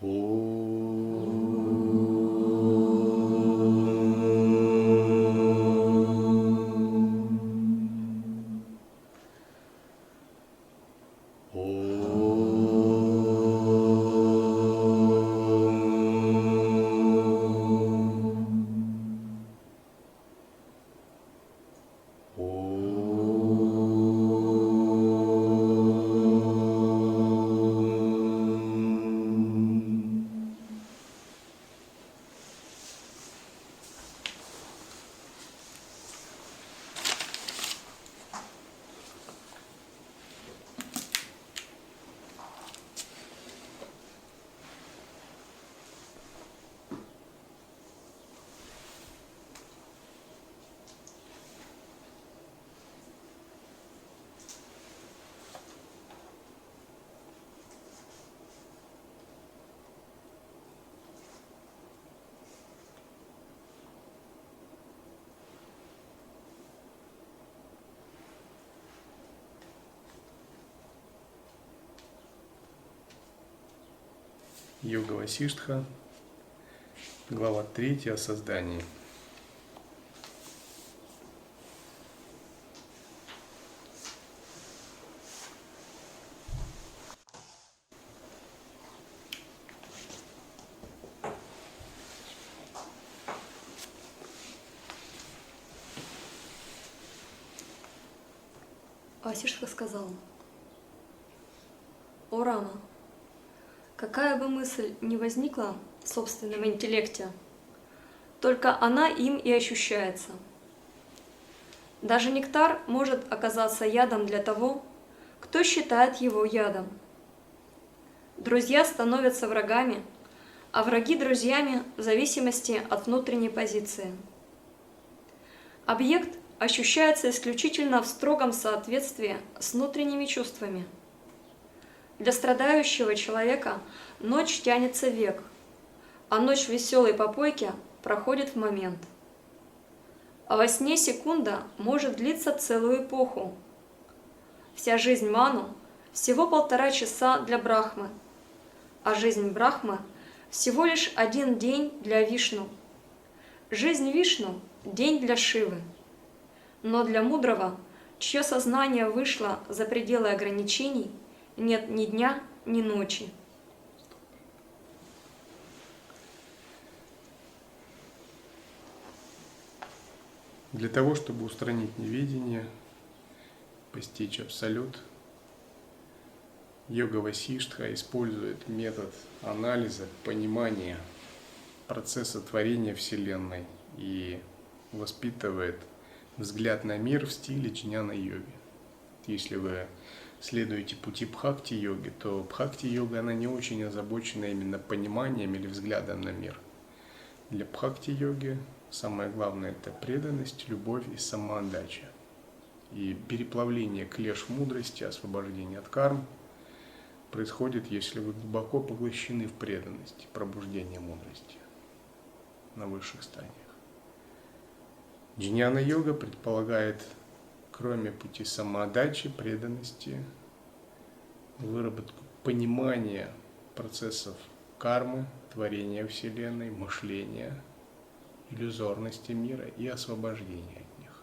Йога Васиштха, глава 3 о создании. Васиштха сказал: «О Рама, какая бы мысль ни возникла в собственном интеллекте, только она им и ощущается. Даже нектар может оказаться ядом для того, кто считает его ядом. Друзья становятся врагами, а враги друзьями в зависимости от внутренней позиции. Объект ощущается исключительно в строгом соответствии с внутренними чувствами. Для страдающего человека ночь тянется век, а ночь веселой попойки проходит в момент. А во сне секунда может длиться целую эпоху. Вся жизнь Ману всего 1,5 часа для Брахмы, а жизнь Брахмы всего лишь 1 день для Вишну. Жизнь Вишну – день для Шивы. Но для мудрого, чье сознание вышло за пределы ограничений, нет ни дня, ни ночи. Для того, чтобы устранить неведение, постичь абсолют, йога Васиштха использует метод анализа, понимания процесса творения Вселенной и воспитывает взгляд на мир в стиле джняна-йоги. Если вы следуете пути бхакти-йоги, то бхакти-йога, она не очень озабочена именно пониманием или взглядом на мир. Для бхакти-йоги самое главное – это преданность, любовь и самоотдача. И переплавление клеш мудрости, освобождение от карм происходит, если вы глубоко поглощены в преданности, пробуждение мудрости на высших стадиях. Джняна-йога предполагает, кроме пути самоотдачи, преданности, выработку понимания процессов кармы, творения Вселенной, мышления, иллюзорности мира и освобождения от них.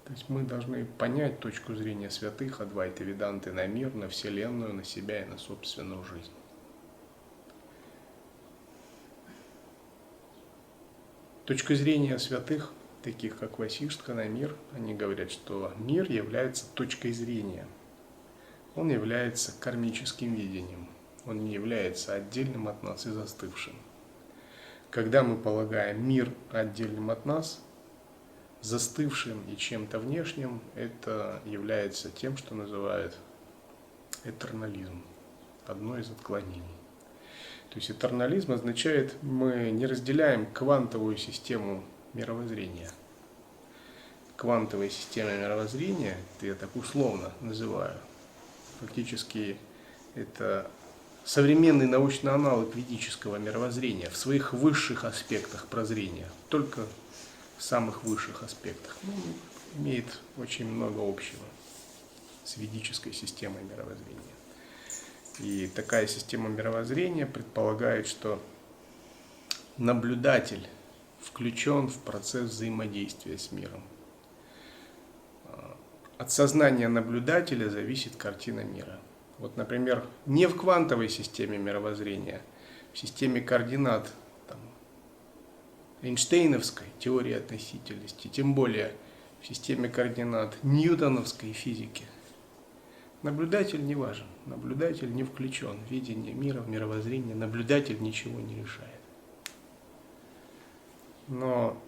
То есть мы должны понять точку зрения святых Адвайты Веданты на мир, на Вселенную, на себя и на собственную жизнь. Точка зрения святых, таких как Васиштха, на мир, они говорят, что мир является точкой зрения. Он является кармическим видением. Он не является отдельным от нас и застывшим. Когда мы полагаем мир отдельным от нас, застывшим и чем-то внешним, это является тем, что называют этернализм, одно из отклонений. То есть этернализм означает, мы не разделяем квантовую систему мировоззрения. Квантовая система мировоззрения, это я так условно называю, фактически это современный научный аналог ведического мировоззрения в своих высших аспектах прозрения, только в самых высших аспектах. Имеет очень много общего с ведической системой мировоззрения. И такая система мировоззрения предполагает, что наблюдатель включен в процесс взаимодействия с миром. От сознания наблюдателя зависит картина мира. Вот, например, не в квантовой системе мировоззрения, в системе координат Эйнштейновской теории относительности, тем более в системе координат ньютоновской физики, наблюдатель не важен, наблюдатель не включен в видение мира, в мировоззрение, наблюдатель ничего не решает. Но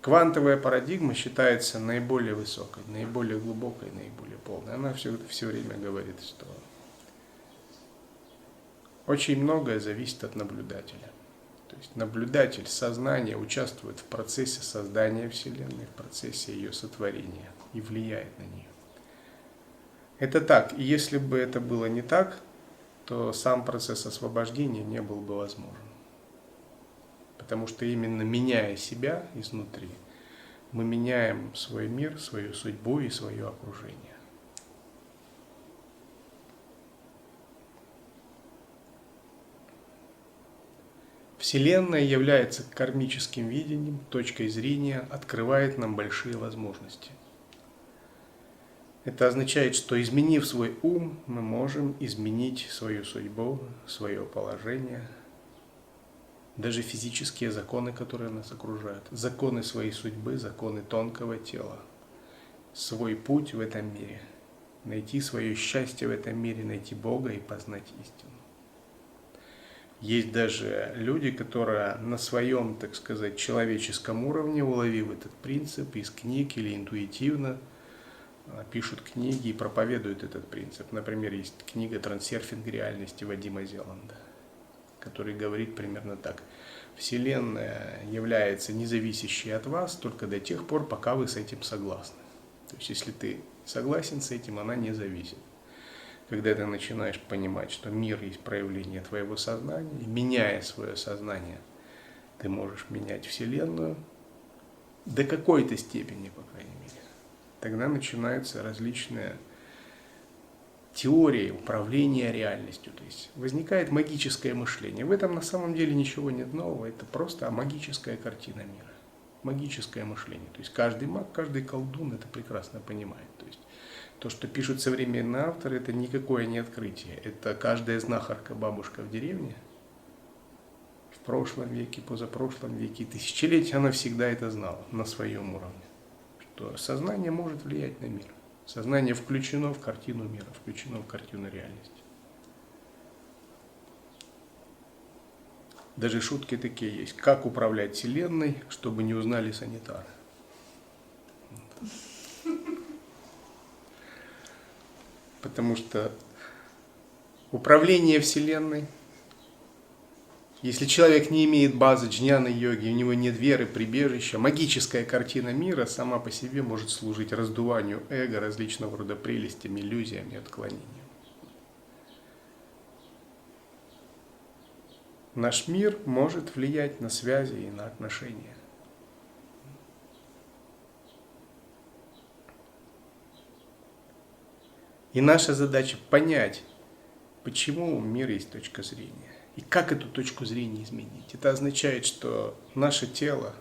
квантовая парадигма считается наиболее высокой, наиболее глубокой, наиболее полной. Она все время говорит, что очень многое зависит от наблюдателя. То есть наблюдатель, сознание участвует в процессе создания Вселенной, в процессе ее сотворения и влияет на нее. Это так. И если бы это было не так, то сам процесс освобождения не был бы возможен. Потому что именно меняя себя изнутри, мы меняем свой мир, свою судьбу и свое окружение. Вселенная является кармическим видением, точкой зрения, открывает нам большие возможности. Это означает, что изменив свой ум, мы можем изменить свою судьбу, свое положение, даже физические законы, которые нас окружают, законы своей судьбы, законы тонкого тела, свой путь в этом мире, найти свое счастье в этом мире, найти Бога и познать истину. Есть даже люди, которые на своем, так сказать, человеческом уровне, уловив этот принцип из книг или интуитивно, пишут книги и проповедуют этот принцип. Например, есть книга «Трансерфинг реальности» Вадима Зеланда, который говорит примерно так. Вселенная является независящей от вас только до тех пор, пока вы с этим согласны. То есть, если ты согласен с этим, она не зависит. Когда ты начинаешь понимать, что мир есть проявление твоего сознания, и меняя свое сознание, ты можешь менять Вселенную до какой-то степени, по крайней мере. Тогда начинаются различные теории управления реальностью. То есть возникает магическое мышление. В этом на самом деле ничего нет нового, это просто магическая картина мира. Магическое мышление. То есть каждый маг, каждый колдун это прекрасно понимает. То есть то, что пишут современные авторы, это никакое не открытие. Это каждая знахарка, бабушка в деревне в прошлом веке, позапрошлом веке, тысячелетия, она всегда это знала на своем уровне. Что сознание может влиять на мир. Сознание включено в картину мира, включено в картину реальности. Даже шутки такие есть. Как управлять Вселенной, чтобы не узнали санитары. Потому что управление Вселенной, если человек не имеет базы джняна-йоги, у него нет веры, прибежища, магическая картина мира сама по себе может служить раздуванию эго, различного рода прелестям, иллюзиям и отклонениям. Наш мир может влиять на связи и на отношения. И наша задача понять, почему у мира есть точка зрения. И как эту точку зрения изменить. Это означает, что наше тело,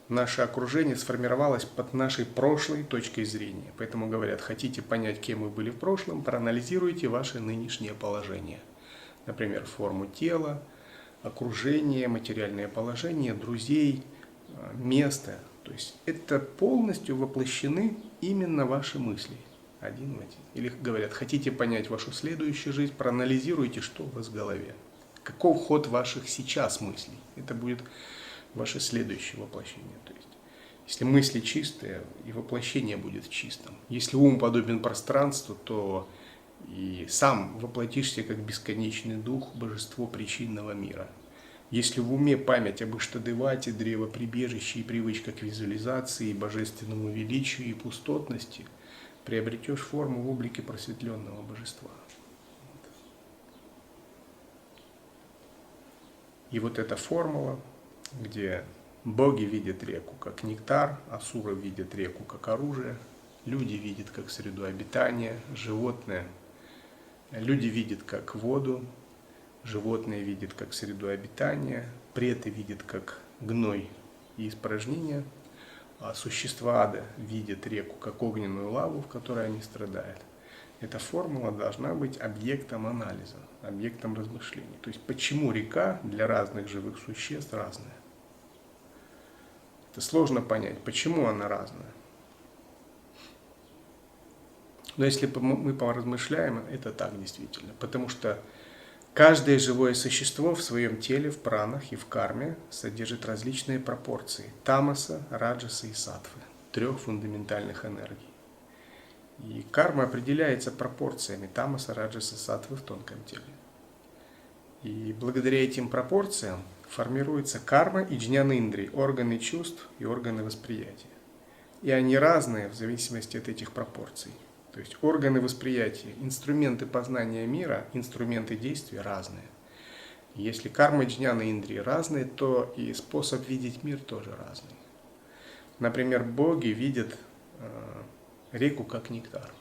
наше окружение сформировалось под нашей прошлой точкой зрения. Поэтому говорят, хотите понять, кем вы были в прошлом, проанализируйте ваше нынешнее положение. Например, форму тела, окружение, материальное положение, друзей, место. То есть это полностью воплощены именно ваши мысли. Один в один. Или говорят, хотите понять вашу следующую жизнь, проанализируйте, что у вас в голове. Каков ход ваших сейчас мыслей. Это будет ваше следующее воплощение. То есть, если мысли чистые, и воплощение будет чистым. Если ум подобен пространству, то и сам воплотишься как бесконечный дух, божество причинного мира. Если в уме память об Иштадевате, древоприбежище и привычка к визуализации, божественному величию и пустотности, приобретешь форму в облике просветленного божества. И вот эта формула, где боги видят реку как нектар, асуры видят реку как оружие, люди видят как среду обитания, животные Люди видят как воду, животные видят как среду обитания, преты видят как гной и испражнения, а существа ада видят реку как огненную лаву, в которой они страдают. Эта формула должна быть объектом анализа, объектом размышлений. То есть почему река для разных живых существ разная? Это сложно понять, почему она разная. Но если мы поразмышляем, это так действительно. Потому что каждое живое существо в своем теле, в пранах и в карме содержит различные пропорции тамаса, раджаса и саттвы, 3 фундаментальных энергий. И карма определяется пропорциями тамаса, раджаса, саттвы в тонком теле. И благодаря этим пропорциям формируется карма и джняна-индрии, органы чувств и органы восприятия. И они разные в зависимости от этих пропорций. То есть органы восприятия, инструменты познания мира, инструменты действия разные. И если карма, джняна, индрии разные, то и способ видеть мир тоже разный. Например, боги видят реку как нектар.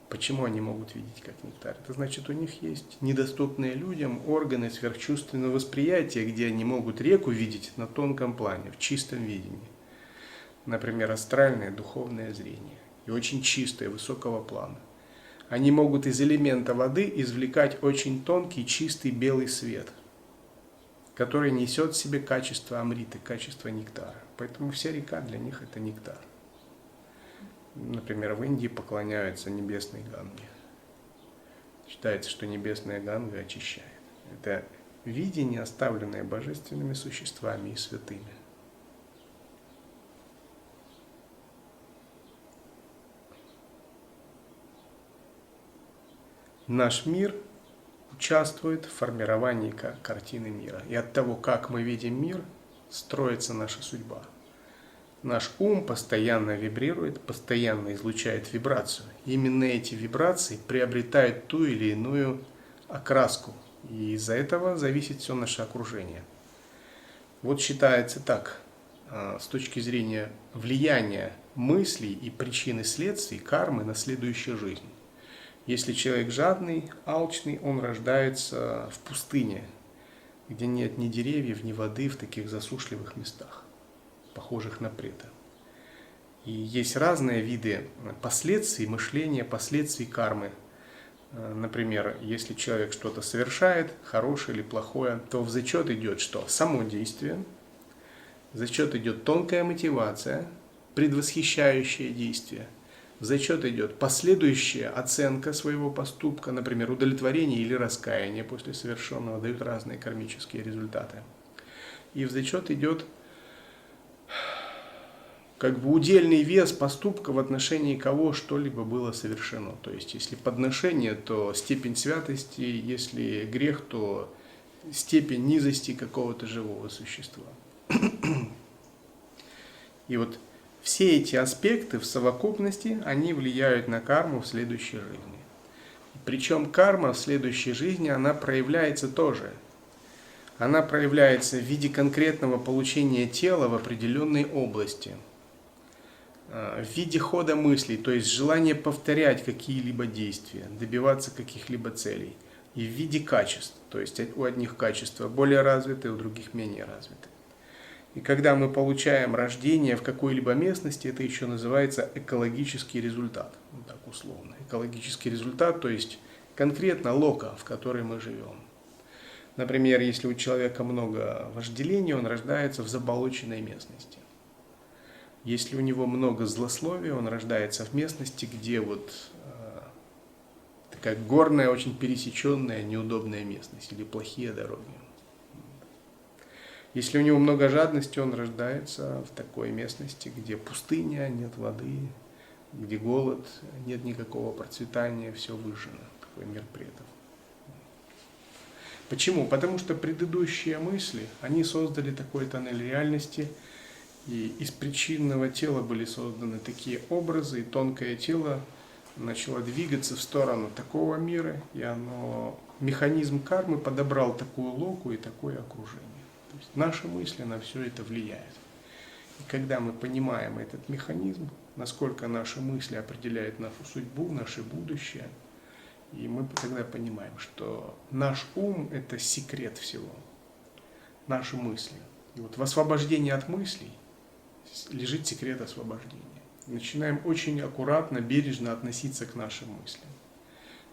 Почему они могут видеть как нектар? Это значит, у них есть недоступные людям органы сверхчувственного восприятия, где они могут реку видеть на тонком плане, в чистом видении. Например, астральное духовное зрение. И очень чистое, высокого плана. Они могут из элемента воды извлекать очень тонкий, чистый белый свет, который несет в себе качество амриты, качество нектара. Поэтому вся река для них это нектар. Например, в Индии поклоняются небесной Ганге. Считается, что небесная Ганга очищает. Это видение, оставленное божественными существами и святыми. Наш мир участвует в формировании картины мира. И от того, как мы видим мир, строится наша судьба. Наш ум постоянно вибрирует, постоянно излучает вибрацию. И именно эти вибрации приобретают ту или иную окраску. И из-за этого зависит все наше окружение. Вот считается так, с точки зрения влияния мыслей и причин и следствий кармы на следующую жизнь. Если человек жадный, алчный, он рождается в пустыне, где нет ни деревьев, ни воды, в таких засушливых местах, похожих на прета. И есть разные виды последствий мышления, последствий кармы. Например, если человек что-то совершает, хорошее или плохое, то в зачет идет что? Само действие, в зачет идет тонкая мотивация, предвосхищающее действие. В зачет идет последующая оценка своего поступка, например, удовлетворение или раскаяние после совершенного, дают разные кармические результаты. И в зачет идет как бы удельный вес поступка в отношении кого что-либо было совершено. То есть, если подношение, то степень святости, если грех, то степень низости какого-то живого существа. И вот все эти аспекты в совокупности, они влияют на карму в следующей жизни. Причем карма в следующей жизни, она проявляется тоже. Она проявляется в виде конкретного получения тела в определенной области. В виде хода мыслей, то есть желание повторять какие-либо действия, добиваться каких-либо целей. И в виде качеств, то есть у одних качества более развиты, у других менее развиты. И когда мы получаем рождение в какой-либо местности, это еще называется экологический результат. Вот так условно. Экологический результат, то есть конкретно лока, в которой мы живем. Например, если у человека много вожделения, он рождается в заболоченной местности. Если у него много злословия, он рождается в местности, где вот такая горная, очень пересеченная, неудобная местность или плохие дороги. Если у него много жадности, он рождается в такой местности, где пустыня, нет воды, где голод, нет никакого процветания, все выжжено. Такой мир предков. Почему? Потому что предыдущие мысли, они создали такой тоннель реальности, и из причинного тела были созданы такие образы, и тонкое тело начало двигаться в сторону такого мира, и механизм кармы подобрал такую локу и такое окружение. То есть наши мысли на все это влияют. И когда мы понимаем этот механизм, насколько наши мысли определяют нашу судьбу, наше будущее, И мы тогда понимаем, что наш ум – это секрет всего, наши мысли. И вот в освобождении от мыслей лежит секрет освобождения. Начинаем очень аккуратно, бережно относиться к нашим мыслям.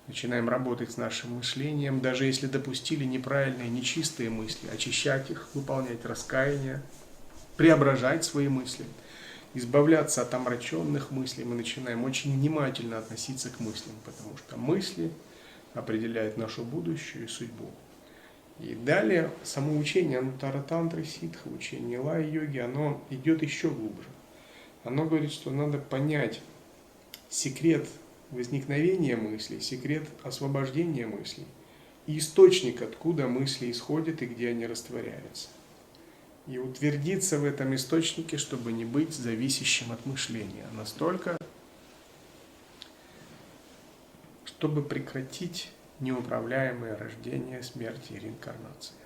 Начинаем работать с нашим мышлением, даже если допустили неправильные, нечистые мысли, очищать их, выполнять раскаяние, преображать свои мысли, избавляться от омраченных мыслей. Мы начинаем очень внимательно относиться к мыслям, потому что мысли определяют нашу будущую и судьбу. И далее само учение Анутара Тантры Ситха, учение Лай-йоги, оно идет еще глубже. Оно говорит, что надо понять секрет возникновения мыслей, секрет освобождения мыслей и источник, откуда мысли исходят и где они растворяются. И утвердиться в этом источнике, чтобы не быть зависящим от мышления настолько, чтобы прекратить неуправляемое рождение, смерть и реинкарнация.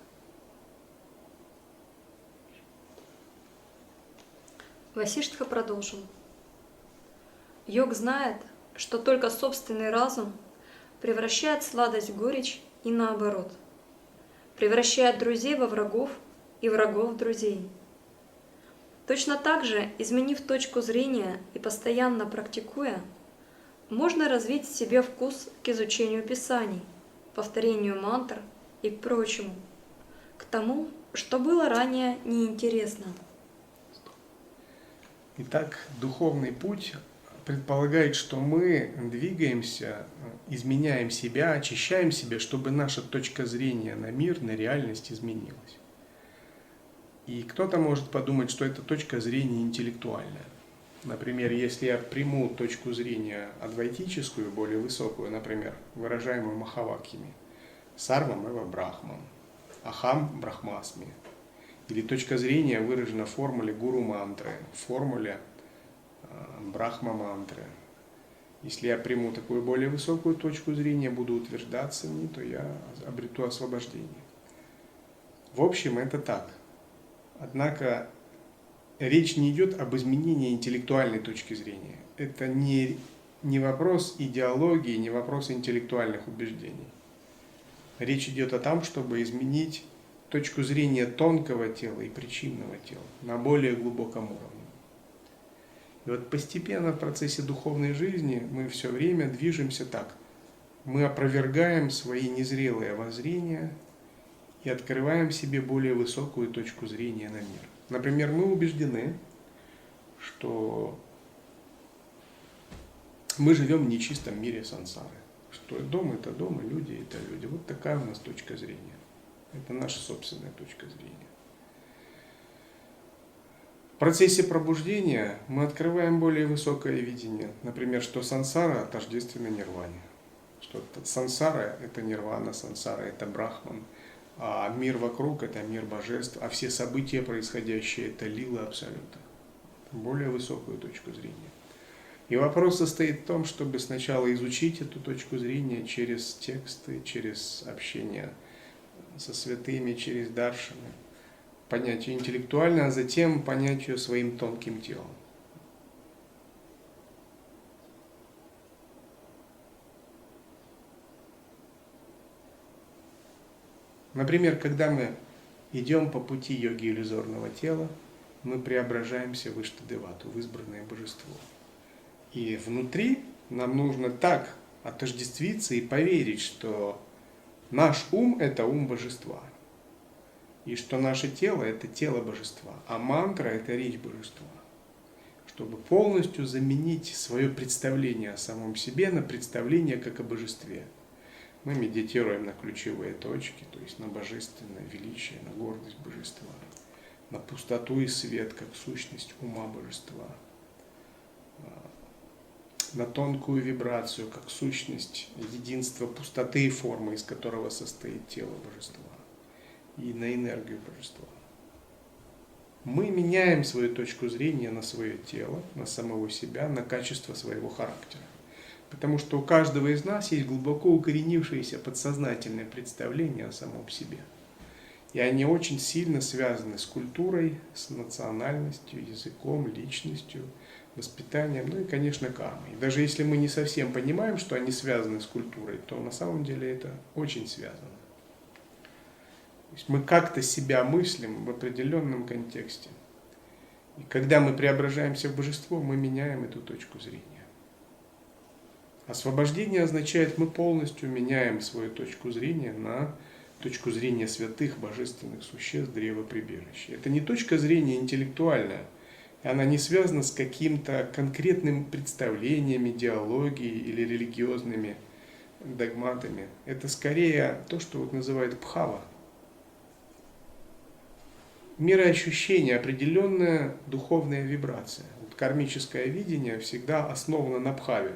Васиштха продолжил. Йог знает, что только собственный разум превращает сладость в горечь и наоборот, превращает друзей во врагов и врагов в друзей. Точно так же, изменив точку зрения и постоянно практикуя, можно развить в себе вкус к изучению писаний, повторению мантр и к прочему, к тому, что было ранее неинтересно. Итак, духовный путь предполагает, что мы двигаемся, изменяем себя, очищаем себя, чтобы наша точка зрения на мир, на реальность изменилась. И кто-то может подумать, что эта точка зрения интеллектуальная. Например, если я приму точку зрения адвайтическую, более высокую, например, выражаемую Махавакьями, Сарвам эва Брахман, Ахам Брахмасми, или точка зрения выражена в формуле гуру-мантры, в формуле брахма-мантры. Если я приму такую более высокую точку зрения, буду утверждаться в ней, то я обрету освобождение. В общем, это так. Однако речь не идет об изменении интеллектуальной точки зрения. Это не вопрос идеологии, не вопрос интеллектуальных убеждений. Речь идет о том, чтобы изменить точку зрения тонкого тела и причинного тела на более глубоком уровне. И вот постепенно в процессе духовной жизни мы все время движемся так. Мы опровергаем свои незрелые воззрения и открываем себе более высокую точку зрения на мир. Например, мы убеждены, что мы живем в нечистом мире сансары, что дом – это дом, и люди – это люди. Вот такая у нас точка зрения. Это наша собственная точка зрения. В процессе пробуждения мы открываем более высокое видение. Например, что сансара тождественна нирване. Что сансара – это нирвана, сансара – это брахман. А мир вокруг – это мир божеств. А все события, происходящие – это лила абсолюта. Более высокую точку зрения. И вопрос состоит в том, чтобы сначала изучить эту точку зрения через тексты, через общение со святыми, через даршаны, понять ее интеллектуально, а затем понять ее своим тонким телом. Например, когда мы идем по пути йоги иллюзорного тела, мы преображаемся в Иштадевату, в избранное божество. И внутри нам нужно так отождествиться и поверить, что наш ум – это ум божества, и что наше тело – это тело божества, а мантра – это речь божества. Чтобы полностью заменить свое представление о самом себе на представление как о божестве. Мы медитируем на ключевые точки, то есть на божественное величие, на гордость божества, на пустоту и свет как сущность ума божества, на тонкую вибрацию как сущность единства пустоты и формы, из которого состоит тело божества, и на энергию божества. Мы меняем свою точку зрения на свое тело, на самого себя, на качество своего характера. Потому что у каждого из нас есть глубоко укоренившееся подсознательное представление о самом себе. И они очень сильно связаны с культурой, с национальностью, языком, личностью, воспитанием, ну и, конечно, кармой. Даже если мы не совсем понимаем, что они связаны с культурой, то на самом деле это очень связано. То есть мы как-то себя мыслим в определенном контексте. И когда мы преображаемся в божество, мы меняем эту точку зрения. Освобождение означает, мы полностью меняем свою точку зрения на точку зрения святых божественных существ древа прибежища. Это не точка зрения интеллектуальная, она не связана с каким-то конкретным представлением, идеологией или религиозными догматами. Это скорее то, что вот называют бхава. Мироощущение, определенная духовная вибрация. Вот кармическое видение всегда основано на бхаве.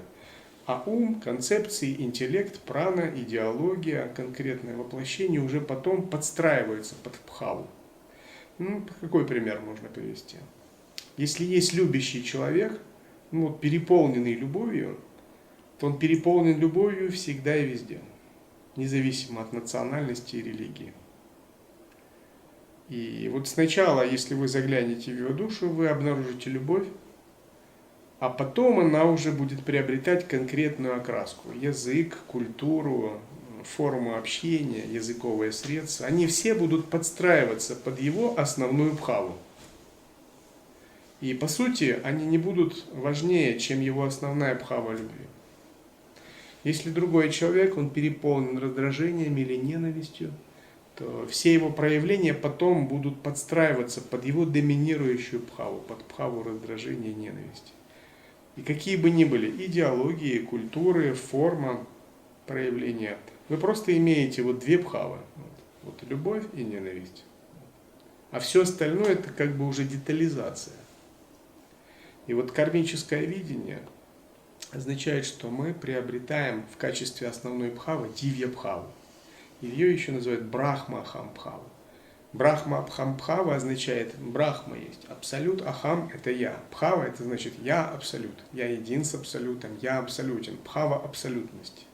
А ум, концепции, интеллект, прана, идеология, конкретное воплощение уже потом подстраивается под бхаву. Ну, какой пример можно привести? Если есть любящий человек, ну, вот, переполненный любовью, то он переполнен любовью всегда и везде, независимо от национальности и религии. И вот сначала, если вы заглянете в его душу, вы обнаружите любовь, а потом она уже будет приобретать конкретную окраску. Язык, культуру, форму общения, языковые средства. Они все будут подстраиваться под его основную бхаву. И по сути, они не будут важнее, чем его основная бхава любви. Если другой человек, он переполнен раздражением или ненавистью, то все его проявления потом будут подстраиваться под его доминирующую бхаву, под бхаву раздражения и ненависти. И какие бы ни были идеологии, культуры, форма проявления, вы просто имеете вот две бхавы. Вот любовь и ненависть. А все остальное это как бы уже детализация. И вот кармическое видение означает, что мы приобретаем в качестве основной бхавы дивья бхаву. Ее еще называют брахма ахам бхаву. Брахма ахам бхава означает брахма есть абсолют, ахам это я. Бхава это значит я абсолют. Я един с абсолютом, я абсолютен. Бхава абсолютность.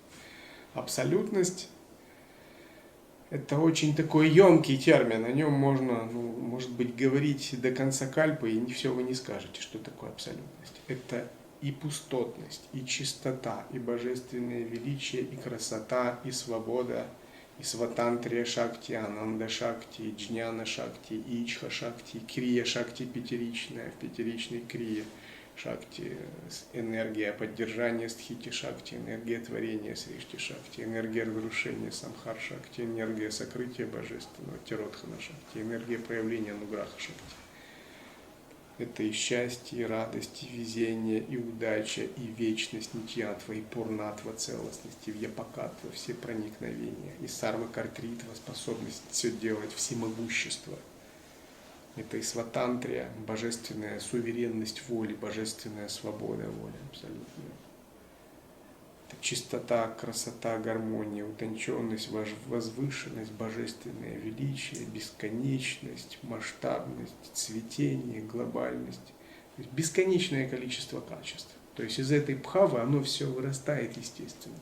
Абсолютность это очень такой емкий термин. О нем можно, может быть, говорить до конца кальпы, и все вы не скажете, что такое абсолютность. Это и пустотность, и чистота, и божественное величие, и красота, и свобода, и сватантрия шакти, ананда шакти, и джняна шакти, и ичха шакти, и крия шакти пятеричная, в пятеричной крие шакти, энергия поддержания стхити шакти, энергия творения сришти шакти, энергия разрушения самхар шакти, энергия сокрытия божественного тиротхана шакти, энергия проявления нуграха шакти. Это и счастье, и радость, и везение, и удача, и вечность, нитьятва, и пурнатва, целостность, и вьяпакатва, все проникновения, и сарва картритва, способность все делать, всемогущество. Это и сватантрия, божественная суверенность воли, божественная свобода воли абсолютная. Это чистота, красота, гармония, утонченность, возвышенность, божественное величие, бесконечность, масштабность, цветение, глобальность. То есть бесконечное количество качеств. То есть из этой бхавы оно все вырастает естественно.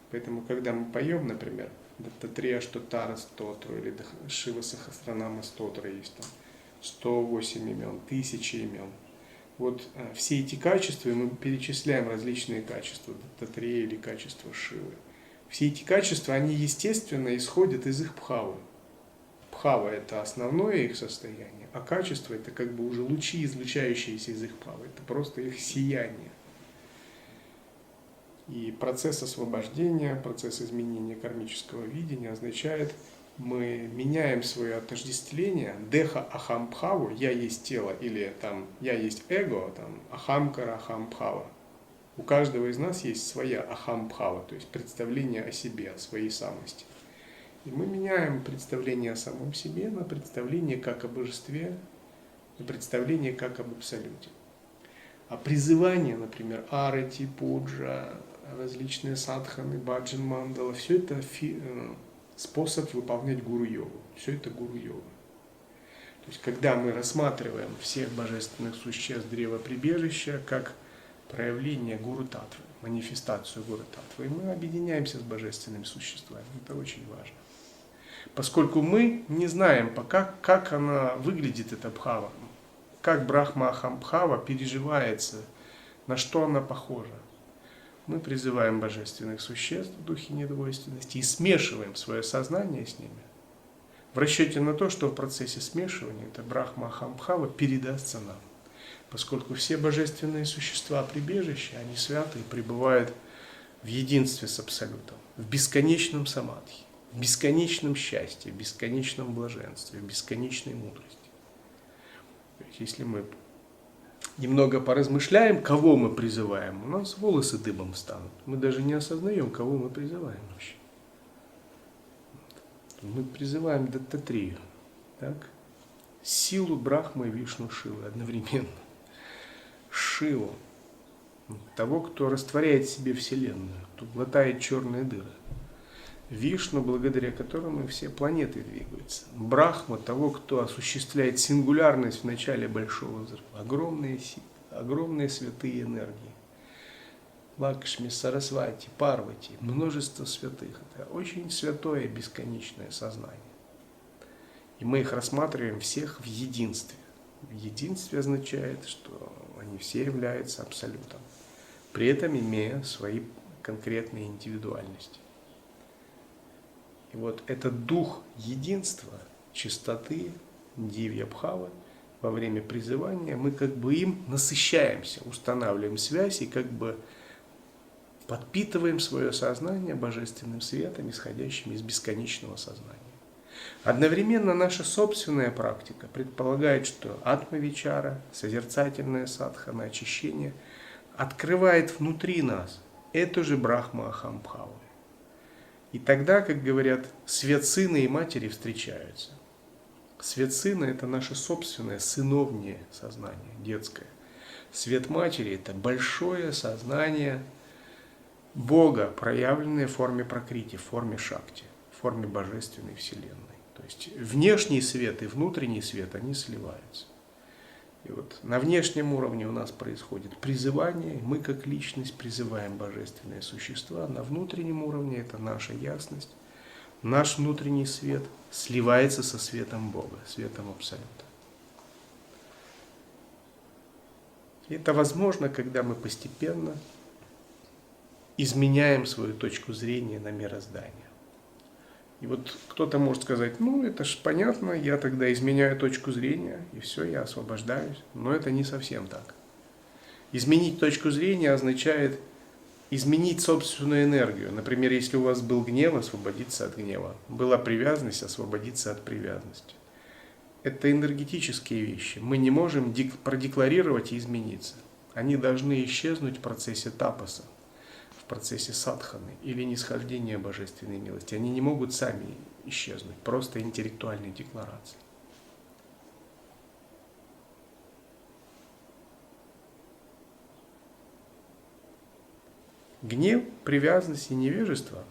Поэтому, когда мы поем, например, Даттатрия Штотара Стотру или Шива Сахасранама Стотра есть там 108 имен, 1000 имен. Вот все эти качества, и мы перечисляем различные качества Даттатрия или качества Шивы. Все эти качества, они естественно исходят из их бхавы. Бхава – это основное их состояние, а качество – это как бы уже лучи, излучающиеся из их бхавы. Это просто их сияние. И процесс освобождения, процесс изменения кармического видения означает, мы меняем свое отождествление, деха ахам бхаву, я есть тело, или там я есть эго, там ахамкара ахам бхава. У каждого из нас есть своя ахам бхава, то есть представление о себе, о своей самости. И мы меняем представление о самом себе на представление как о божестве, на представление как об абсолюте. А призывание, например, арати, пуджа, различные садханы, баджан мандала, все это способ выполнять гуру-йогу. Все это гуру-йога. То есть, когда мы рассматриваем всех божественных существ древа прибежища как проявление гуру-татвы, манифестацию гуру-татвы, и мы объединяемся с божественными существами. Это очень важно. Поскольку мы не знаем пока, как она выглядит, эта бхава. как Брахма Ахамбхава переживается, на что она похожа. Мы призываем божественных существ в духе недвойственности и смешиваем свое сознание с ними, в расчете на то, что в процессе смешивания эта Брахма Ахамбхава передастся нам. Поскольку все божественные существа прибежища, они святы и пребывают в единстве с Абсолютом, в бесконечном самадхи, в бесконечном счастье, в бесконечном блаженстве, в бесконечной мудрости. То есть, если мы немного поразмышляем, кого мы призываем, у нас волосы дыбом встанут. Мы даже не осознаем, кого мы призываем вообще. Мы призываем Даттатрию, так? Силу Брахмы и Вишну Шивы одновременно. Шиву, того, кто растворяет в себе Вселенную, кто глотает черные дыры. Вишну, благодаря которому все планеты двигаются. Брахма, того, кто осуществляет сингулярность в начале Большого Взрыва. Огромные силы, огромные святые энергии. Лакшми, Сарасвати, Парвати, множество святых. Это очень святое бесконечное сознание. И мы их рассматриваем всех в единстве. В единстве означает, что они все являются абсолютом, при этом имея свои конкретные индивидуальности. И вот этот дух единства, чистоты, дивья-бхавы, во время призывания мы как бы им насыщаемся, устанавливаем связь и как бы подпитываем свое сознание божественным светом, исходящим из бесконечного сознания. Одновременно наша собственная практика предполагает, что атма-вичара, созерцательная садхана, очищение, открывает внутри нас эту же Брахма Ахамбхаву. И тогда, как говорят, свет сына и матери встречаются. Свет сына – это наше собственное сыновнее сознание, детское. Свет матери – это большое сознание Бога, проявленное в форме пракрити, в форме шакти, в форме божественной вселенной. То есть внешний свет и внутренний свет, они сливаются. И вот на внешнем уровне у нас происходит призывание, мы как личность призываем божественные существа, на внутреннем уровне это наша ясность, наш внутренний свет сливается со светом Бога, светом Абсолюта. И это возможно, когда мы постепенно изменяем свою точку зрения на мироздание. И вот кто-то может сказать, ну это ж понятно, я тогда изменяю точку зрения, и все, я освобождаюсь. Но это не совсем так. Изменить точку зрения означает изменить собственную энергию. Например, если у вас был гнев, освободиться от гнева. Была привязанность, освободиться от привязанности. Это энергетические вещи. Мы не можем продекларировать и измениться. Они должны исчезнуть в процессе тапаса, в процессе садханы или нисхождения божественной милости. Они не могут сами исчезнуть, просто интеллектуальной декларацией. Гнев, привязанность и невежество,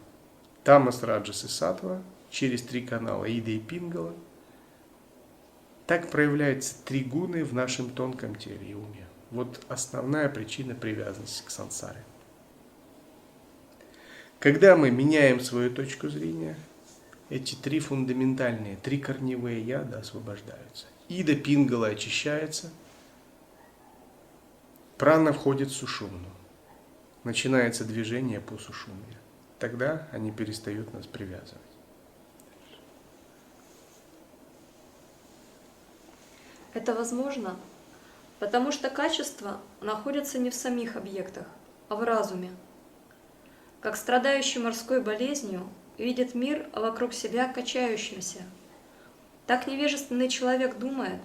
тамас, раджас и саттва, через 3 канала Ида и Пингала, так проявляются 3 гуны в нашем тонком теле и уме. Вот основная причина привязанности к сансаре. Когда мы меняем свою точку зрения, эти 3 фундаментальные, 3 корневые яда освобождаются. Ида Пингала очищается, прана входит в сушумну. Начинается движение по сушумне. Тогда они перестают нас привязывать. Это возможно, потому что качество находится не в самих объектах, а в разуме. Как страдающий морской болезнью видит мир вокруг себя качающимся, так невежественный человек думает,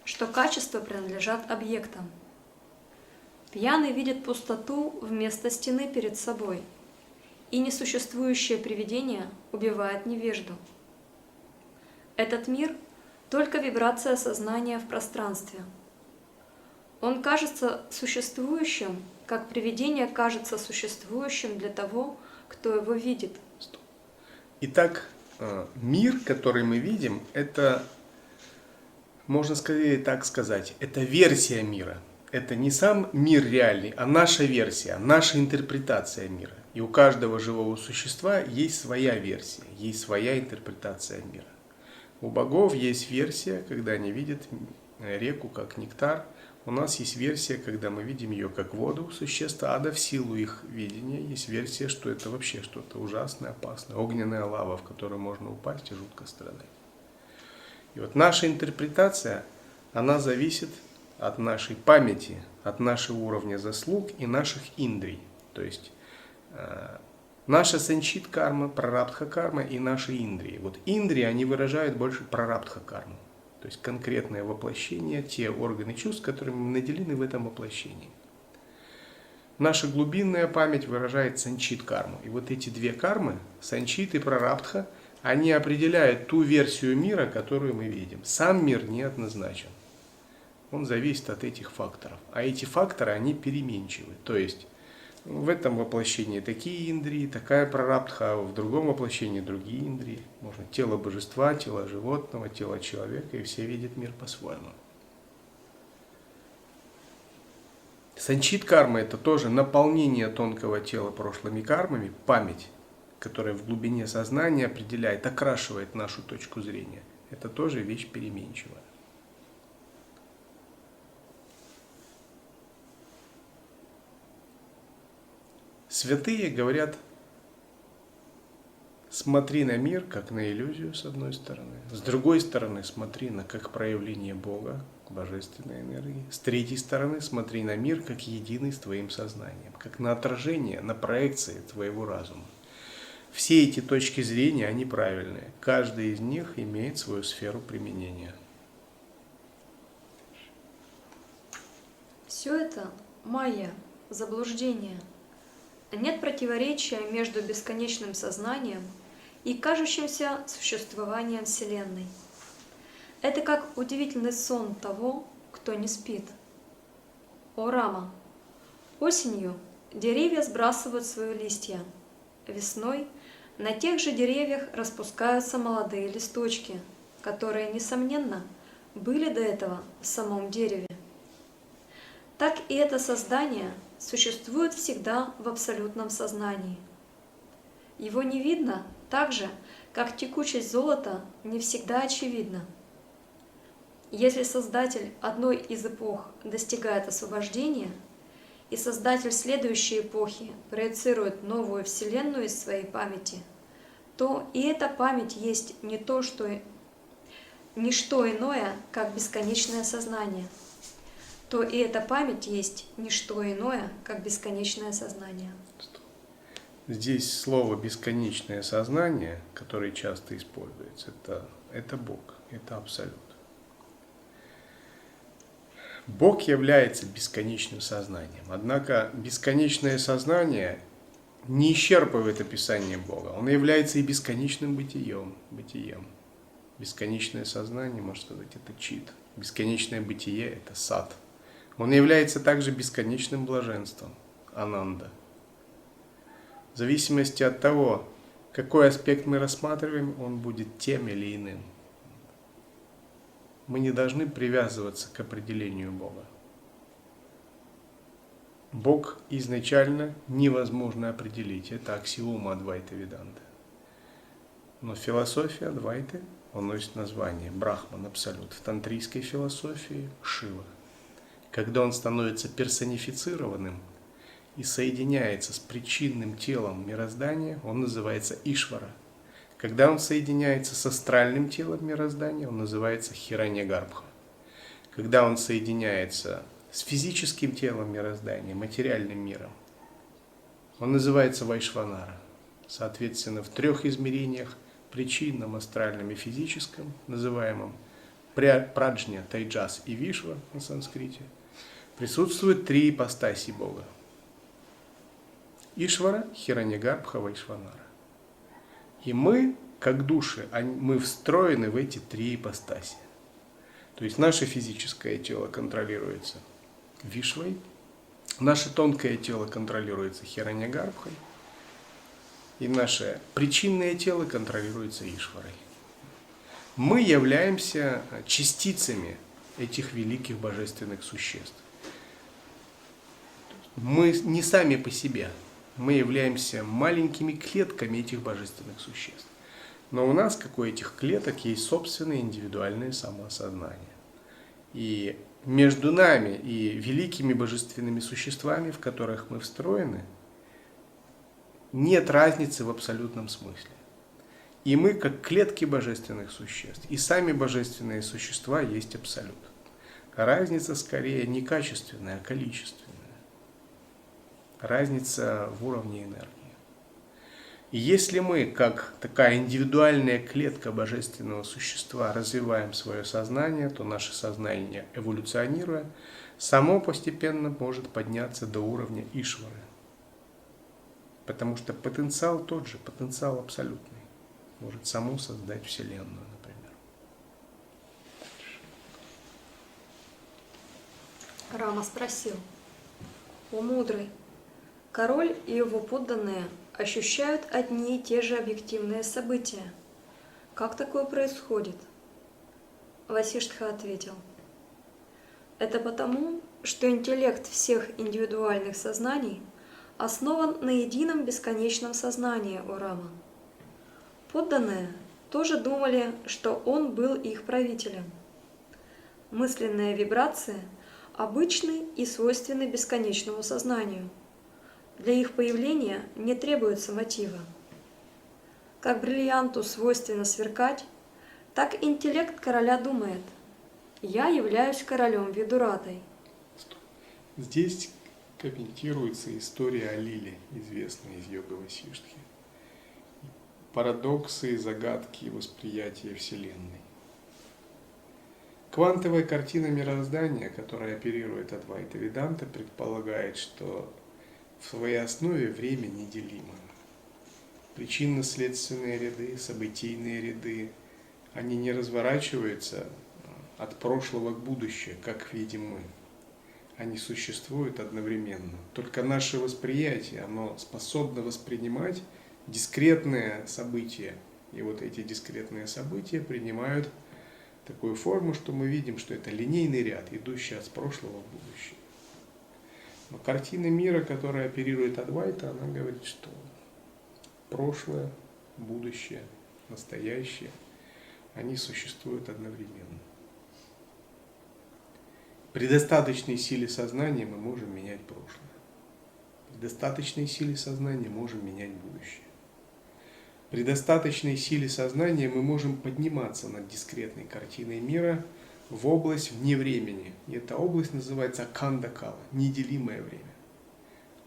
что качества принадлежат объектам. Пьяный видит пустоту вместо стены перед собой, и несуществующее привидение убивает невежду. Этот мир – только вибрация сознания в пространстве. Он кажется существующим, как привидение кажется существующим для того, кто его видит. Итак, мир, который мы видим, это, можно сказать, так сказать, это версия мира. Это не сам мир реальный, а наша версия, наша интерпретация мира. И у каждого живого существа есть своя версия, есть своя интерпретация мира. У богов есть версия, когда они видят реку как нектар. У нас есть версия, когда мы видим ее как воду, существ ада, в силу их видения. Есть версия, что это вообще что-то ужасное, опасное, огненная лава, в которую можно упасть и жутко страдать. И вот наша интерпретация, она зависит от нашей памяти, от нашего уровня заслуг и наших индрий. То есть наша санчит карма, прарабдха карма и наши индрии. Вот индрии, они выражают больше прарабдха карму. То есть конкретное воплощение, те органы чувств, которыми мы наделены в этом воплощении. Наша глубинная память выражает санчит карму. И вот эти две кармы, санчит и прарабдха, они определяют ту версию мира, которую мы видим. Сам мир неоднозначен. Он зависит от этих факторов. А эти факторы, они переменчивы. То есть в этом воплощении такие индрии, такая прарабдха, а в другом воплощении другие индрии. Можно тело божества, тело животного, тело человека, и все видят мир по-своему. Санчит карма – это тоже наполнение тонкого тела прошлыми кармами, память, которая в глубине сознания определяет, окрашивает нашу точку зрения. Это тоже вещь переменчивая. Святые говорят, смотри на мир, как на иллюзию, с одной стороны. С другой стороны, смотри на как проявление Бога, божественной энергии. С третьей стороны, смотри на мир, как единый с твоим сознанием, как на отражение, на проекции твоего разума. Все эти точки зрения, они правильные. Каждая из них имеет свою сферу применения. Все это майя, заблуждение. Нет противоречия между бесконечным сознанием и кажущимся существованием Вселенной. Это как удивительный сон того, кто не спит. О Рама! Осенью деревья сбрасывают свои листья. Весной на тех же деревьях распускаются молодые листочки, которые, несомненно, были до этого в самом дереве. Так и это создание существует всегда в абсолютном сознании. Его не видно так же, как текучесть золота не всегда очевидна. Если Создатель одной из эпох достигает освобождения, и Создатель следующей эпохи проецирует новую Вселенную из своей памяти, то и эта память есть не то, что ничто иное, как бесконечное сознание. То и эта память есть не что иное, как бесконечное сознание. Здесь слово «бесконечное сознание», которое часто используется, это Бог, это Абсолют. Бог является бесконечным сознанием. Однако бесконечное сознание не исчерпывает описание Бога. Он является и бесконечным бытием. Бесконечное сознание, можно сказать, это чит. Бесконечное бытие – это сад. Он является также бесконечным блаженством, ананда. В зависимости от того, какой аспект мы рассматриваем, он будет тем или иным. Мы не должны привязываться к определению Бога. Бог изначально невозможно определить. Это аксиома Адвайта Веданты. Но философия Адвайты, он носит название Брахман, Абсолют. В тантрийской философии Шива. Когда он становится персонифицированным и соединяется с причинным телом мироздания, он называется Ишвара. Когда он соединяется с астральным телом мироздания, он называется Хираньягарбха. Когда он соединяется с физическим телом мироздания, материальным миром, он называется Вайшванара. Соответственно, в трех измерениях, причинном, астральном и физическом, называемом Праджня, Тайджас и Вишва на санскрите, присутствуют три ипостаси Бога. Ишвара, Хираньягарбха, Вайшванара. И мы, как души, мы встроены в эти три ипостаси. То есть наше физическое тело контролируется Вишвой, наше тонкое тело контролируется Хираньягарбхой, и наше причинное тело контролируется Ишварой. Мы являемся частицами этих великих божественных существ. Мы не сами по себе. Мы являемся маленькими клетками этих божественных существ. Но у нас, как у этих клеток, есть собственное индивидуальное самоосознание. И между нами и великими божественными существами, в которых мы встроены, нет разницы в абсолютном смысле. И мы, как клетки божественных существ, и сами божественные существа есть абсолют. Разница скорее не качественная, а количественная. Разница в уровне энергии. И если мы, как такая индивидуальная клетка божественного существа, развиваем свое сознание, то наше сознание, эволюционируя, само постепенно может подняться до уровня Ишвары. Потому что потенциал тот же, потенциал абсолютный. Может само создать Вселенную, например. Рама спросил: «О мудрый, король и его подданные ощущают одни и те же объективные события. Как такое происходит?» Васиштха ответил: «Это потому, что интеллект всех индивидуальных сознаний основан на едином бесконечном сознании, о Рама. Подданные тоже думали, что он был их правителем. Мысленные вибрации обычны и свойственны бесконечному сознанию. Для их появления не требуется мотива. Как бриллианту свойственно сверкать, так интеллект короля думает: «Я являюсь королем Видуратой». Здесь комментируется история о Лиле, известная из йога Васиштхи. Парадоксы, загадки восприятия Вселенной. Квантовая картина мироздания, которая оперирует Адвайта Веданта, предполагает, что в своей основе время неделимо. Причинно-следственные ряды, событийные ряды, они не разворачиваются от прошлого к будущему, как видим мы. Они существуют одновременно. Только наше восприятие, оно способно воспринимать дискретные события. И вот эти дискретные события принимают такую форму, что мы видим, что это линейный ряд, идущий от прошлого в будущее. Но картина мира, которая оперирует Адвайта, она говорит, что прошлое, будущее, настоящее, они существуют одновременно. При достаточной силе сознания мы можем менять прошлое. При достаточной силе сознания можем менять будущее. При достаточной силе сознания мы можем подниматься над дискретной картиной мира в область вне времени. И эта область называется Акханда-кала, неделимое время.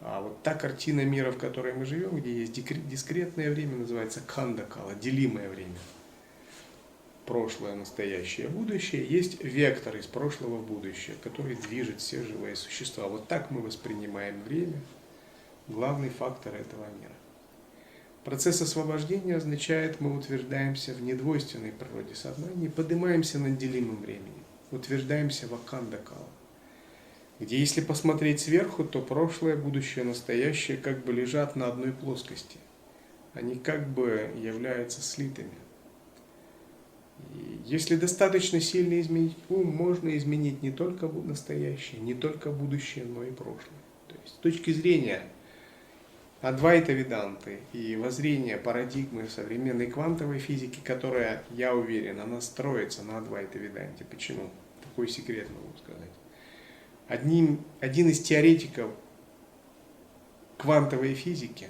А вот та картина мира, в которой мы живем, где есть дискретное время, называется Кханда-кала, делимое время. Прошлое, настоящее, будущее. Есть вектор из прошлого в будущее, который движет все живые существа. Вот так мы воспринимаем время, главный фактор этого мира. Процесс освобождения означает, мы утверждаемся в недвойственной природе сознания, поднимаемся над делимым временем, утверждаемся в Акханда-кала, где, если посмотреть сверху, то прошлое, будущее, настоящее как бы лежат на одной плоскости. Они как бы являются слитыми. И если достаточно сильно изменить ум, можно изменить не только настоящее, не только будущее, но и прошлое. То есть с точки зрения Адвайта Веданты и воззрения парадигмы современной квантовой физики, которая, я уверен, она строится на Адвайта Веданте. Почему? Такой секрет могу сказать. Один из теоретиков квантовой физики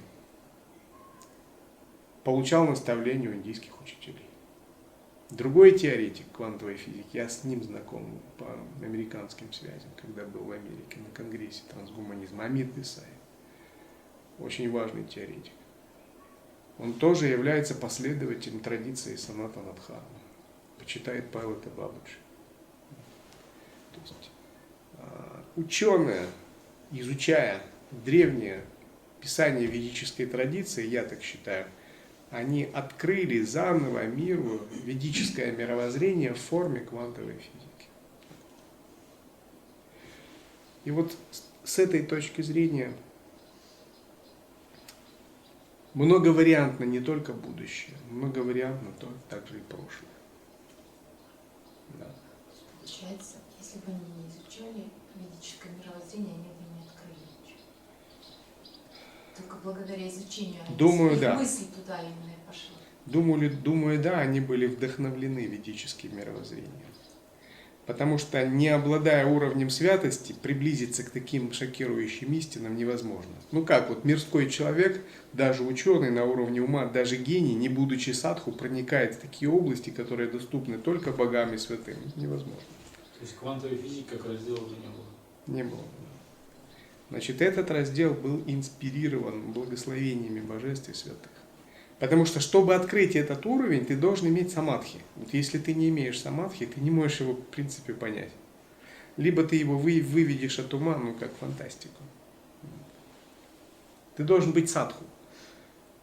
получал наставление у индийских учителей. Другой теоретик квантовой физики, я с ним знаком по американским связям, когда был в Америке на конгрессе трансгуманизма, Амит Десай. Очень важный теоретик. Он тоже является последователем традиции Санатана Дхармы. Почитает Павла Бабаджи. То есть ученые, изучая древнее писание ведической традиции, я так считаю, они открыли заново миру ведическое мировоззрение в форме квантовой физики. И вот с этой точки зрения многовариантно не только будущее, многовариантно также и прошлое. Да. Получается, если бы они не изучали ведическое мировоззрение, они бы не открыли ничего. Только благодаря изучению Думаю, да. мысли туда именно и пошли. Думаю, да, они были вдохновлены ведическим мировоззрением. Потому что, не обладая уровнем святости, приблизиться к таким шокирующим истинам невозможно. Ну как, вот мирской человек, даже ученый на уровне ума, даже гений, не будучи садху, проникает в такие области, которые доступны только богам и святым. Невозможно. То есть квантовой физики как раздела уже не было? Не было. Значит, этот раздел был инспирирован благословениями божеств и святых. Потому что, чтобы открыть этот уровень, ты должен иметь самадхи. Вот если ты не имеешь самадхи, ты не можешь его, в принципе, понять. Либо ты его выведешь от ума, ну, как фантастику. Ты должен быть садху.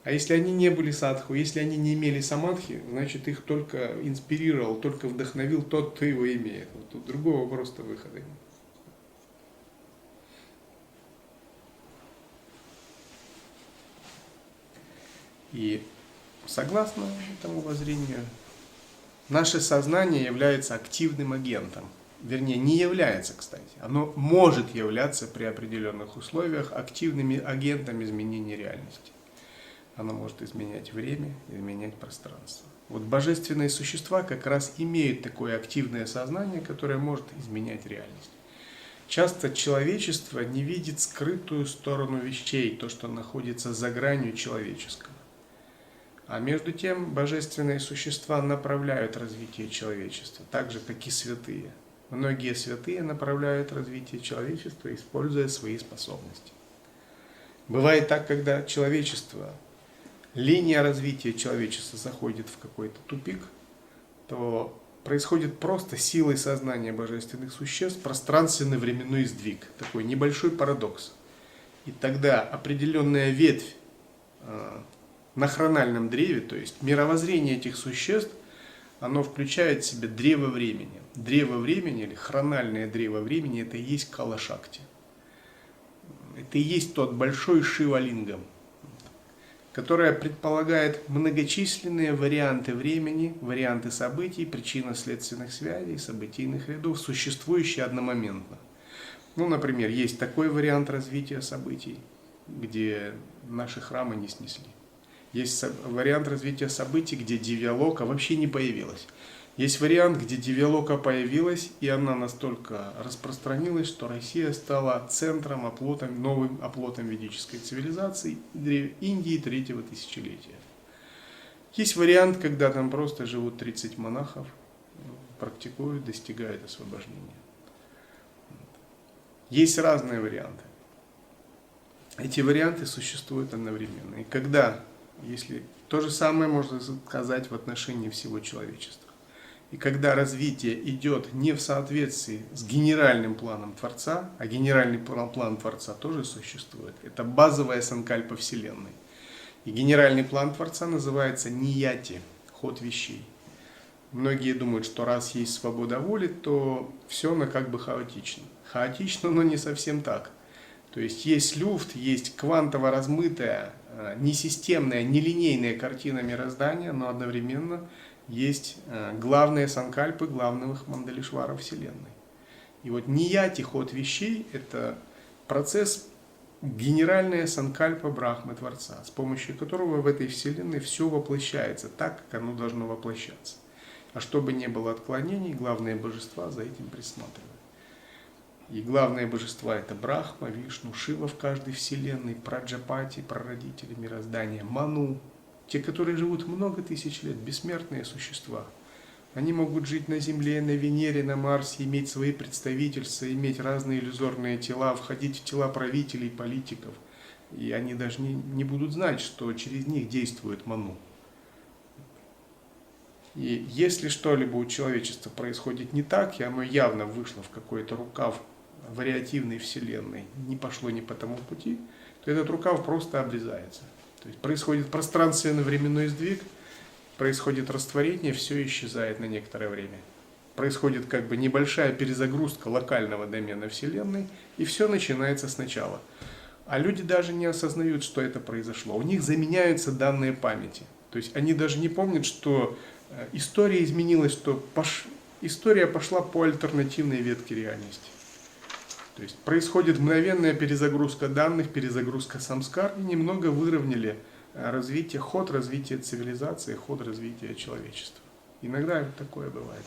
А если они не были садху, если они не имели самадхи, значит, их только инспирировал, только вдохновил тот, кто его имеет. Вот тут другого просто выхода нет. И согласно этому воззрению, наше сознание является активным агентом. Вернее, не является, кстати. Оно может являться при определенных условиях активными агентами изменения реальности. Оно может изменять время, изменять пространство. Вот божественные существа как раз имеют такое активное сознание, которое может изменять реальность. Часто человечество не видит скрытую сторону вещей, то, что находится за гранью человеческого. А между тем божественные существа направляют развитие человечества, так же, как и святые. Многие святые направляют развитие человечества, используя свои способности. Бывает так, когда человечество, линия развития человечества заходит в какой-то тупик, то происходит просто силой сознания божественных существ пространственно-временной сдвиг, такой небольшой парадокс. И тогда определенная ветвь на хрональном древе, то есть мировоззрение этих существ, оно включает в себя древо времени. Древо времени или хрональное древо времени – это и есть Кала-шакти. Это и есть тот большой Шива-лингам, которое предполагает многочисленные варианты времени, варианты событий, причинно-следственных связей, событийных рядов, существующие одномоментно. Ну, например, есть такой вариант развития событий, где наши храмы не снесли. Есть вариант развития событий, где Дивья-лока вообще не появилась. Есть вариант, где Дивья-лока появилась, и она настолько распространилась, что Россия стала центром, оплотом, новым оплотом ведической цивилизации Индии третьего тысячелетия. Есть вариант, когда там просто живут 30 монахов, практикуют, достигают освобождения. Есть разные варианты. Эти варианты существуют одновременно. И когда, если то же самое можно сказать в отношении всего человечества. И когда развитие идет не в соответствии с генеральным планом Творца, а генеральный план Творца тоже существует, это базовая санкальпа Вселенной. И генеральный план Творца называется нияти, ход вещей. Многие думают, что раз есть свобода воли, то все оно как бы хаотично. Хаотично, но не совсем так. То есть есть люфт, есть квантово размытая, несистемная, нелинейная картина мироздания, но одновременно есть главные санкальпы главных мандалишваров Вселенной. И вот нияти, ход вещей, это процесс генеральная санкальпа Брахмы Творца, с помощью которого в этой Вселенной все воплощается так, как оно должно воплощаться. А чтобы не было отклонений, главные божества за этим присматривают. И главные божества это Брахма, Вишну, Шива в каждой вселенной, Праджапати, прародители мироздания, Ману, те, которые живут много тысяч лет, бессмертные существа. Они могут жить на Земле, на Венере, на Марсе, иметь свои представительства, иметь разные иллюзорные тела, входить в тела правителей, политиков. И они даже не будут знать, что через них действует Ману. И если что-либо у человечества происходит не так, и оно явно вышло в какой-то рукав вариативной вселенной, не пошло не по тому пути, то этот рукав просто обрезается. То есть происходит пространственно-временной сдвиг, происходит растворение, все исчезает на некоторое время. Происходит как бы небольшая перезагрузка локального домена вселенной, и все начинается сначала. А люди даже не осознают, что это произошло. У них заменяются данные памяти. То есть они даже не помнят, что история изменилась, что история пошла по альтернативной ветке реальности. То есть происходит мгновенная перезагрузка данных, перезагрузка самскар, и немного выровняли развитие, ход развития цивилизации, ход развития человечества. Иногда такое бывает.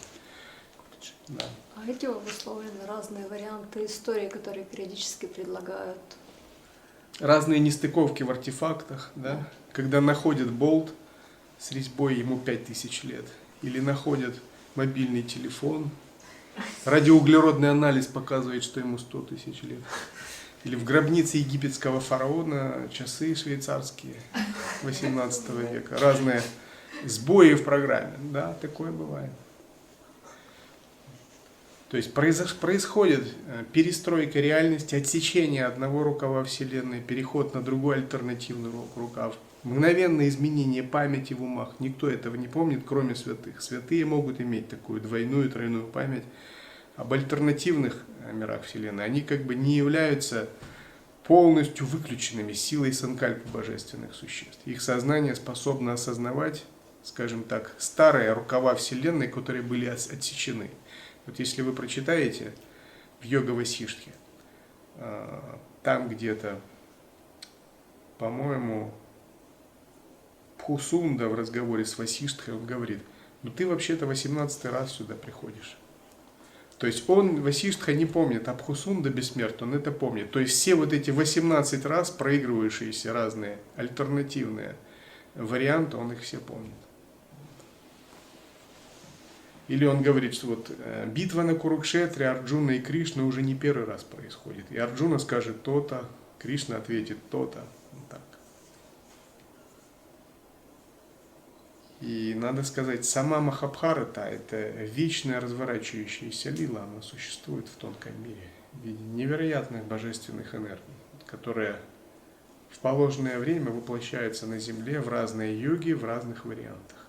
лучше. Да. А эти обусловлены разные варианты истории, которые периодически предлагают. Разные нестыковки в артефактах, да? Когда находят болт с резьбой, ему 5000 лет. Или находят мобильный телефон. Радиоуглеродный анализ показывает, что ему 100 тысяч лет. Или в гробнице египетского фараона часы швейцарские 18 века. Разные сбои в программе. Да, такое бывает. То есть происходит перестройка реальности, отсечение одного рукава Вселенной, переход на другой альтернативный рукав, мгновенное изменение памяти в умах. Никто этого не помнит, кроме святых. Святые могут иметь такую двойную, тройную память. Об альтернативных мирах Вселенной они как бы не являются полностью выключенными силой санкальпы божественных существ. Их сознание способно осознавать, скажем так, старые рукава Вселенной, которые были отсечены. Вот если вы прочитаете в Йога-Васиштхе, там где-то, по-моему, Пхусунда в разговоре с Васиштхой, он говорит: ну ты вообще-то 18-й раз сюда приходишь. То есть он, Васиштха, не помнит, а Пхусунда бессмертный, он это помнит. То есть все вот эти 18 раз проигрывающиеся разные альтернативные варианты, он их все помнит. Или он говорит, что вот битва на Курукшетре Арджуна и Кришна уже не первый раз происходит. И Арджуна скажет то-то, Кришна ответит то-то. Вот так. И надо сказать, сама Махабхарата – это вечная разворачивающаяся лила, она существует в тонком мире в виде невероятных божественных энергий, которые в положенное время воплощаются на Земле в разные йоги, в разных вариантах.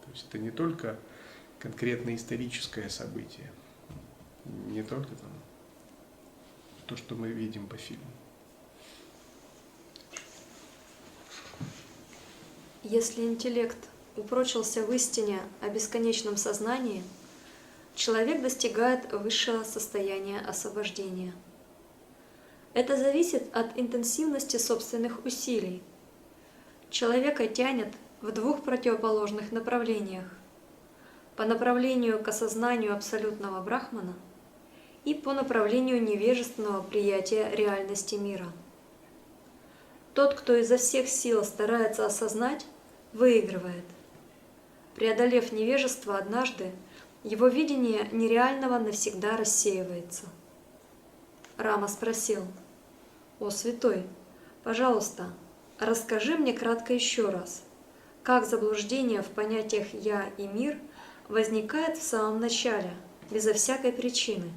То есть это не только конкретное историческое событие, не только там то, что мы видим по фильму. Если интеллект упрочился в истине о бесконечном сознании, человек достигает высшего состояния освобождения. Это зависит от интенсивности собственных усилий. Человека тянет в двух противоположных направлениях: по направлению к осознанию абсолютного Брахмана и по направлению невежественного приятия реальности мира. Тот, кто изо всех сил старается осознать, выигрывает. Преодолев невежество однажды, его видение нереального навсегда рассеивается. Рама спросил: «О святой, пожалуйста, расскажи мне кратко еще раз, как заблуждение в понятиях «я» и «мир» возникает в самом начале, безо всякой причины,